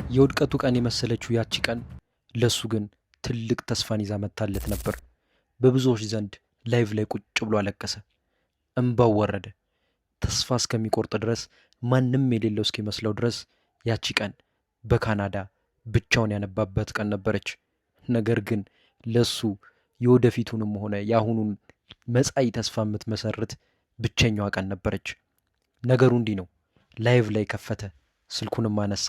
የውድቀቱ ቀን የመሰለችው ያቺ ቀን ለሱ ግን ትልቅ ተስፋን ይዛ መጥታለት ነበር። በብዙዎች ዘንድ ላይቭ ላይ ቁጭ ብሎ አለቀሰ። እንባው ወረደ። ተስፋ እስከሚቆርጥ ድረስ ማንም የሌለው እስኪመስለው ድረስ ያቺ ቀን በካናዳ ብቻውን ያነባበት ቀን ነበረች። ነገር ግን ለሱ የወደፊቱንም ሆነ የአሁኑን መጻኢ ተስፋ የምትመሰርት ብቸኛዋ ቀን ነበረች። ነገሩ እንዲህ ነው። ላይቭ ላይ ከፈተ፣ ስልኩንም አነሳ።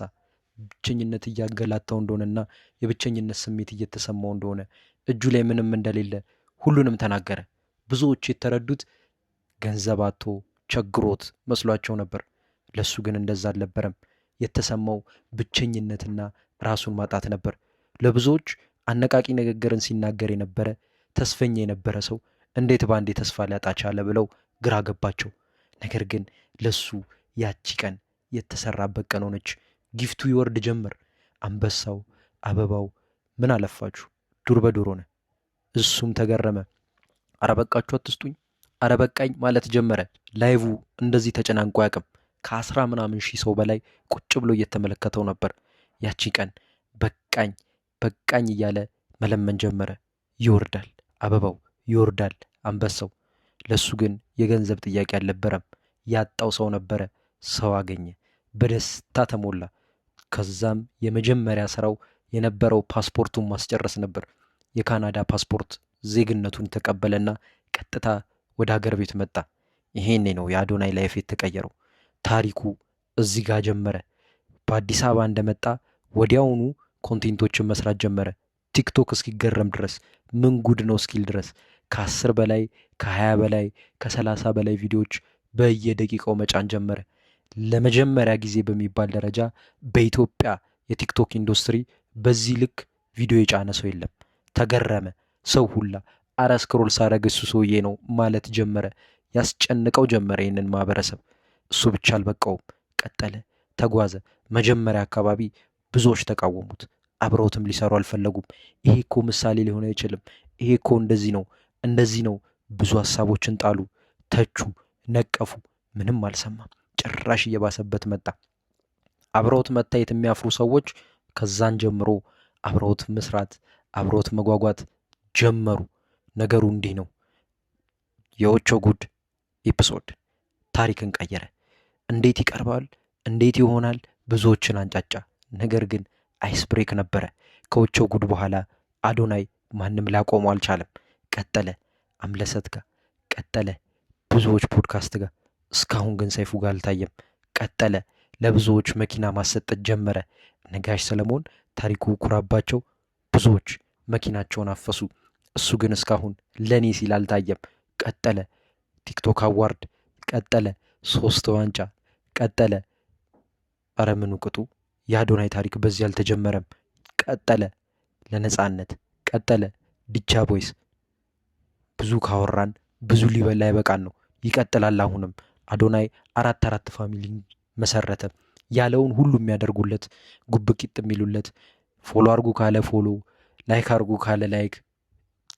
ብቸኝነት እያገላታው እንደሆነና የብቸኝነት ስሜት እየተሰማው እንደሆነ እጁ ላይ ምንም እንደሌለ ሁሉንም ተናገረ። ብዙዎች የተረዱት ገንዘብ አጥቶ ቸግሮት መስሏቸው ነበር። ለሱ ግን እንደዛ አልነበረም። የተሰማው ብቸኝነትና ራሱን ማጣት ነበር። ለብዙዎች አነቃቂ ንግግርን ሲናገር የነበረ ተስፈኛ የነበረ ሰው እንዴት በአንዴ ተስፋ ሊያጣ ቻለ ብለው ግራ ገባቸው። ነገር ግን ለሱ ያቺ ቀን የተሰራበት ቀን ሆነች። ጊፍቱ ይወርድ ጀመር። አንበሳው፣ አበባው ምን አለፋችሁ ዱር በዱር ሆነ። እሱም ተገረመ። አረበቃችሁ አትስጡኝ፣ አረበቃኝ ማለት ጀመረ። ላይቭ እንደዚህ ተጨናንቆ አያውቅም። ከ10 ምናምን ሺህ ሰው በላይ ቁጭ ብሎ እየተመለከተው ነበር። ያቺ ቀን በቃኝ በቃኝ እያለ መለመን ጀመረ። ይወርዳል አበባው፣ ይወርዳል አንበሳው። ለሱ ግን የገንዘብ ጥያቄ አልነበረም። ያጣው ሰው ነበረ። ሰው አገኘ። በደስታ ተሞላ። ከዛም የመጀመሪያ ስራው የነበረው ፓስፖርቱን ማስጨረስ ነበር። የካናዳ ፓስፖርት ዜግነቱን ተቀበለና ቀጥታ ወደ ሀገር ቤት መጣ። ይሄኔ ነው የአዶናይ ላይፍ የተቀየረው። ታሪኩ እዚህ ጋር ጀመረ። በአዲስ አበባ እንደመጣ ወዲያውኑ ኮንቴንቶችን መስራት ጀመረ። ቲክቶክ እስኪገረም ድረስ ምን ጉድ ነው እስኪል ድረስ ከ10 በላይ ከ20 በላይ ከ30 በላይ ቪዲዮዎች በየደቂቃው መጫን ጀመረ። ለመጀመሪያ ጊዜ በሚባል ደረጃ በኢትዮጵያ የቲክቶክ ኢንዱስትሪ በዚህ ልክ ቪዲዮ የጫነ ሰው የለም። ተገረመ ሰው ሁላ። አረ ስክሮል ሳረግ እሱ ሰውዬ ነው ማለት ጀመረ። ያስጨንቀው ጀመረ ይህንን ማህበረሰብ። እሱ ብቻ አልበቃውም። ቀጠለ፣ ተጓዘ። መጀመሪያ አካባቢ ብዙዎች ተቃወሙት። አብረውትም ሊሰሩ አልፈለጉም። ይሄ እኮ ምሳሌ ሊሆን አይችልም፣ ይሄ እኮ እንደዚህ ነው እንደዚህ ነው። ብዙ ሀሳቦችን ጣሉ፣ ተቹ፣ ነቀፉ። ምንም አልሰማም። ጭራሽ እየባሰበት መጣ። አብረውት መታየት የሚያፍሩ ሰዎች ከዛን ጀምሮ አብረውት መስራት፣ አብረውት መጓጓት ጀመሩ። ነገሩ እንዲህ ነው። የኦቾ ጉድ ኤፒሶድ ታሪክን ቀየረ። እንዴት ይቀርባል? እንዴት ይሆናል? ብዙዎችን አንጫጫ። ነገር ግን አይስ ብሬክ ነበረ። ከኦቾ ጉድ በኋላ አዶናይ ማንም ላቆመው አልቻለም። ቀጠለ። አምለሰት ጋር ቀጠለ። ብዙዎች ፖድካስት ጋር። እስካሁን ግን ሰይፉ ጋር አልታየም። ቀጠለ። ለብዙዎች መኪና ማሰጠት ጀመረ። ነጋሽ ሰለሞን ታሪኩ ኩራባቸው ብዙዎች መኪናቸውን አፈሱ። እሱ ግን እስካሁን ለኔ ሲል አልታየም። ቀጠለ። ቲክቶክ አዋርድ ቀጠለ። 3 ዋንጫ ቀጠለ። አረ ምኑ ቅጡ። የአዶናይ ታሪክ በዚህ አልተጀመረም። ቀጠለ። ለነጻነት ቀጠለ። ዲቻ ቦይስ ብዙ ካወራን ብዙ ሊበላ ይበቃን ነው። ይቀጥላል። አሁንም አዶናይ 4 ፋሚሊ መሰረተ። ያለውን ሁሉ የሚያደርጉለት፣ ጉብቂጥ የሚሉለት፣ ፎሎ አርጉ ካለ ፎሎ፣ ላይክ አርጉ ካለ ላይክ፣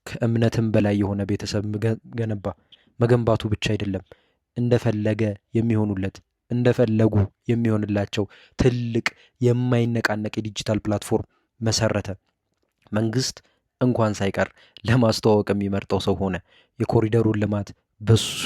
ከእምነትም በላይ የሆነ ቤተሰብ ገነባ። መገንባቱ ብቻ አይደለም፣ እንደፈለገ የሚሆኑለት እንደፈለጉ የሚሆንላቸው ትልቅ የማይነቃነቅ የዲጂታል ፕላትፎርም መሰረተ። መንግስት እንኳን ሳይቀር ለማስተዋወቅ የሚመርጠው ሰው ሆነ። የኮሪደሩን ልማት በሱ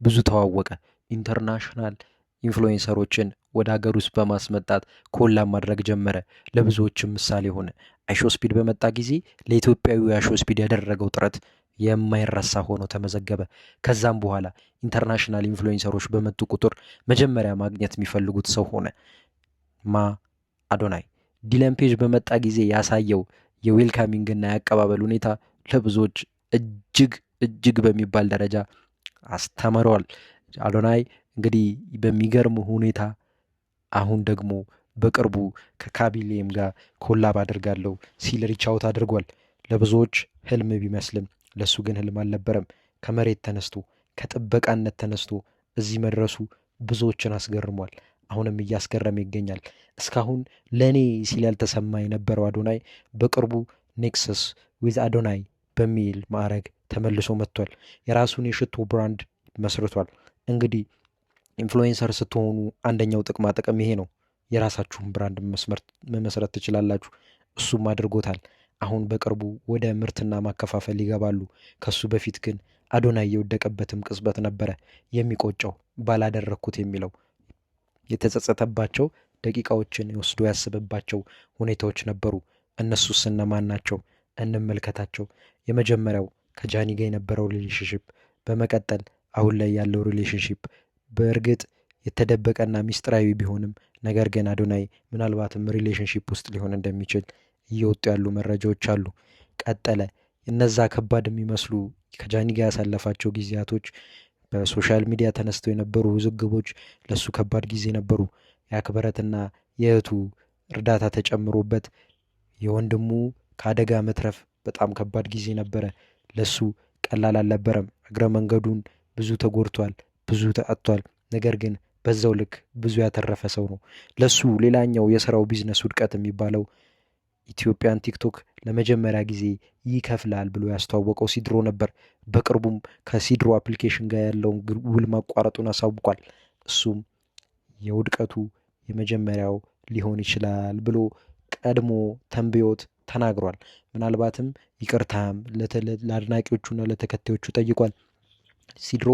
ብዙ ተዋወቀ። ኢንተርናሽናል ኢንፍሉዌንሰሮችን ወደ ሀገር ውስጥ በማስመጣት ኮላ ማድረግ ጀመረ። ለብዙዎችም ምሳሌ ሆነ። አይሾ ስፒድ በመጣ ጊዜ ለኢትዮጵያዊ አይሾ ስፒድ ያደረገው ጥረት የማይረሳ ሆኖ ተመዘገበ። ከዛም በኋላ ኢንተርናሽናል ኢንፍሉዌንሰሮች በመጡ ቁጥር መጀመሪያ ማግኘት የሚፈልጉት ሰው ሆነ። አዶናይ። ዲለን ፔጅ በመጣ ጊዜ ያሳየው የዌልካሚንግና የአቀባበል ሁኔታ ለብዙዎች እጅግ በሚባል ደረጃ አስተምረዋል። አዶናይ እንግዲህ በሚገርም ሁኔታ አሁን ደግሞ በቅርቡ ከካቢሌም ጋር ኮላብ አድርጋለሁ ሲል ሪቻውት አድርጓል። ለብዙዎች ህልም ቢመስልም ለሱ ግን ህልም አልነበረም። ከመሬት ተነስቶ ከጥበቃነት ተነስቶ እዚህ መድረሱ ብዙዎችን አስገርሟል። አሁንም እያስገረመ ይገኛል። እስካሁን ለእኔ ሲል ያልተሰማ የነበረው አዶናይ በቅርቡ ኔክሰስ ዊዝ አዶናይ በሚል ማዕረግ ተመልሶ መጥቷል። የራሱን የሽቶ ብራንድ መስርቷል። እንግዲህ ኢንፍሉዌንሰር ስትሆኑ አንደኛው ጥቅማ ጥቅም ይሄ ነው። የራሳችሁን ብራንድ መመስረት ትችላላችሁ። እሱም አድርጎታል። አሁን በቅርቡ ወደ ምርትና ማከፋፈል ይገባሉ። ከሱ በፊት ግን አዶናይ የወደቀበትም ቅጽበት ነበረ የሚቆጨው ባላደረግኩት የሚለው የተጸጸተባቸው ደቂቃዎችን ወስዶ ያስብባቸው ሁኔታዎች ነበሩ። እነሱስ እነማን ናቸው? እንመልከታቸው። የመጀመሪያው ከጃኒ ጋር የነበረው ሪሌሽንሽፕ፣ በመቀጠል አሁን ላይ ያለው ሪሌሽንሽፕ በእርግጥ የተደበቀና ሚስጥራዊ ቢሆንም ነገር ግን አዶናይ ምናልባትም ሪሌሽንሽፕ ውስጥ ሊሆን እንደሚችል እየወጡ ያሉ መረጃዎች አሉ። ቀጠለ። እነዛ ከባድ የሚመስሉ ከጃኒ ጋር ያሳለፋቸው ጊዜያቶች፣ በሶሻል ሚዲያ ተነስተው የነበሩ ውዝግቦች ለሱ ከባድ ጊዜ ነበሩ። የአክብረትና የእህቱ እርዳታ ተጨምሮበት የወንድሙ ከአደጋ መትረፍ በጣም ከባድ ጊዜ ነበረ። ለሱ ቀላል አልነበረም። እግረ መንገዱን ብዙ ተጎድቷል፣ ብዙ ተአጥቷል። ነገር ግን በዛው ልክ ብዙ ያተረፈ ሰው ነው። ለሱ ሌላኛው የስራው ቢዝነስ ውድቀት የሚባለው ኢትዮጵያን ቲክቶክ ለመጀመሪያ ጊዜ ይከፍላል ብሎ ያስተዋወቀው ሲድሮ ነበር። በቅርቡም ከሲድሮ አፕሊኬሽን ጋር ያለውን ውል ማቋረጡን አሳውቋል። እሱም የውድቀቱ የመጀመሪያው ሊሆን ይችላል ብሎ ቀድሞ ተንብዮት ተናግሯል። ምናልባትም ይቅርታም ለአድናቂዎቹና ለተከታዮቹ ጠይቋል። ሲድሮ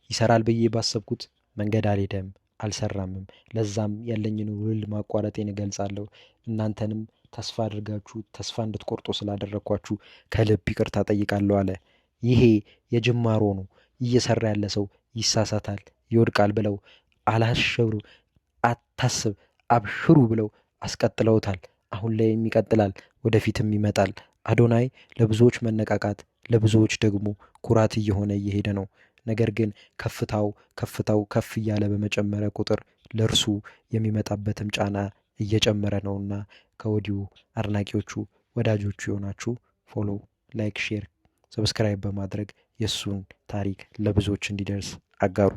ይሰራል ብዬ ባሰብኩት መንገድ አልሄደም፣ አልሰራምም። ለዛም ያለኝን ውል ማቋረጤን እገልጻለሁ። እናንተንም ተስፋ አድርጋችሁ ተስፋ እንድትቆርጡ ስላደረግኳችሁ ከልብ ይቅርታ ጠይቃለሁ አለ። ይሄ የጅማሮ ነው። እየሰራ ያለ ሰው ይሳሳታል፣ ይወድቃል ብለው አላሸብሩ አታስብ አብሽሩ ብለው አስቀጥለውታል። አሁን ላይም ይቀጥላል፣ ወደፊትም ይመጣል። አዶናይ ለብዙዎች መነቃቃት፣ ለብዙዎች ደግሞ ኩራት እየሆነ እየሄደ ነው። ነገር ግን ከፍታው ከፍ እያለ በመጨመረ ቁጥር ለእርሱ የሚመጣበትም ጫና እየጨመረ ነውና ከወዲሁ አድናቂዎቹ ወዳጆቹ የሆናችሁ ፎሎ፣ ላይክ፣ ሼር፣ ሰብስክራይብ በማድረግ የእሱን ታሪክ ለብዙዎች እንዲደርስ አጋሩ።